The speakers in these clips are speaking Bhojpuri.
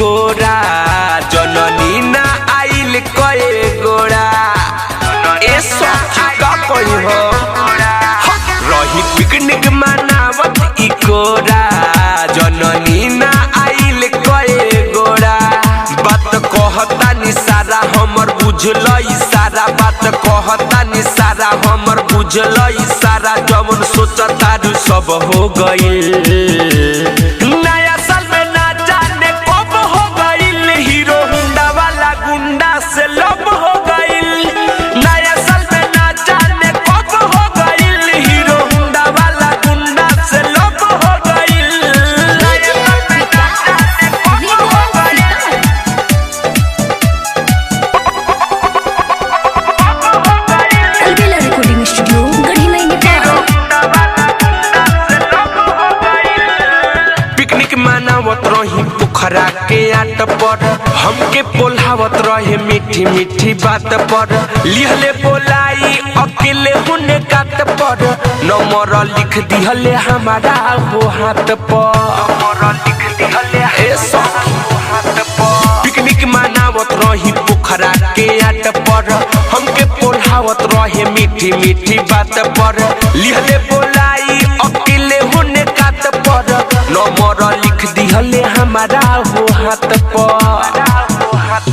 कोरा जननी ना आइल कए गोड़ा ए सखी का कोई हो रही पिकनिक मनावत ई कोरा जननी ना आइल कए गोड़ा बात कहता नि सारा हमर बुझल इशारा बात कहता नि सारा हमर बुझल इशारा जवन सोचता सब हो गइल नया साल में ना जाने कब हो गइल हीरो होंडा वाला गुंडा से लब हो गइल नया साल में ना जाने कब हो गइल हीरो होंडा वाला गुंडा से लब हो गइल नया साल में ना जाने कब हो गइल अलबेला रिकॉर्डिंग स्टूडियो गढ़ी नई नेपाल पिकनिक मनावत रही पोखरा के आट पर हमके बोलावत रहे मीठी मीठी बात पर लिहले बोलाई अकेले हुने काट पर नंबर लिख दिहले हमारा हो हाथ पर नंबर लिख दिहले ए सखी हाथ पर पिकनिक मनावत रही पोखरा के आट पर हमके बोलावत रहे मीठी मीठी बात पर लिहले बोलाई अकेले हुने काट पर नंबर लिख दिहले हमारा हो हाथ पर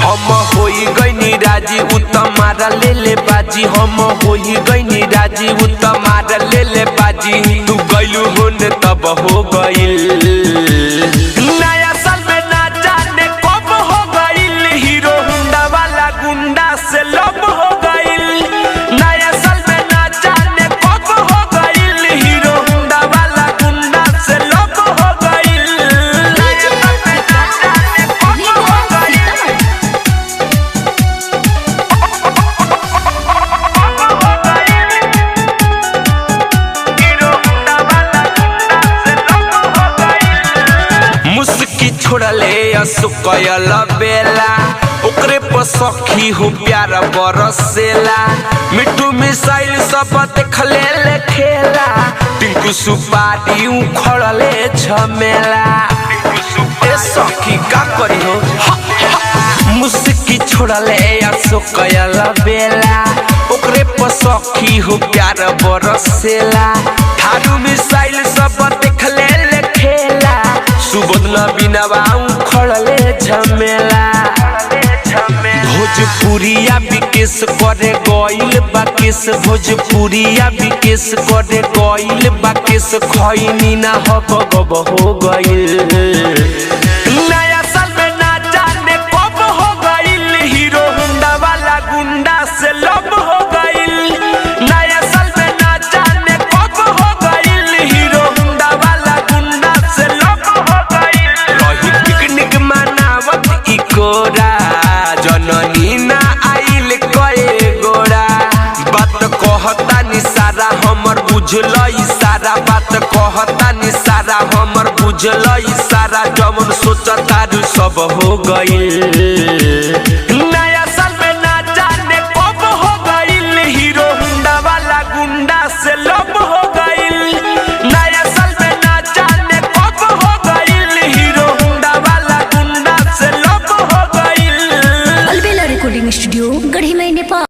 हम होई गइनी राजी उ तमारा ले ले बाजी हम होई गइनी राजी उ तमारा ले ले बाजी तू गइलू होने तब हो गइल नया साल में ना जाने कब हो गइल हीरो होंडा वाला गुंडा से लब हो गइल नया साल में ना जाने कब हो गइल हीरो होंडा वाला गुंडा से लब हो गइल नया साल में ना जाने कब हो गइल मुस्की छोड़ले असुकयल बेला ओकरे पर सखी हो प्यार बरसेला मिठू मिसाइल सब देखले ले खेला टिंकू सुपारी उखड़ले झमेला ए सखी का करी हो मुस्की छोड़ले असुकयल बेला ओकरे पर सखी हो प्यार बरसेला थारू मिसाइल सब देखले ले खेला सुबोध न बिना बाऊ खड़ले झमेला भोजपुरिया विकेश करे गइल बाकेश भोजपुरिया विकेश करे गइल बाकेश खैनी ना हक गब हो गइल नया साल में ना जाने कब हो गइल हीरो होंडा वाला गुंडा से लब हो गइल नया साल में ना जाने कब हो गइल हीरो होंडा वाला गुंडा से लब हो गइल रही पिकनिक मनावत ई कोरा जननी ना आइल कए गोड़ा बात कहता नि सारा हमर बुझल इशारा बात कहता नि सारा हमर बुझल इशारा जवन सोचता सब हो गइल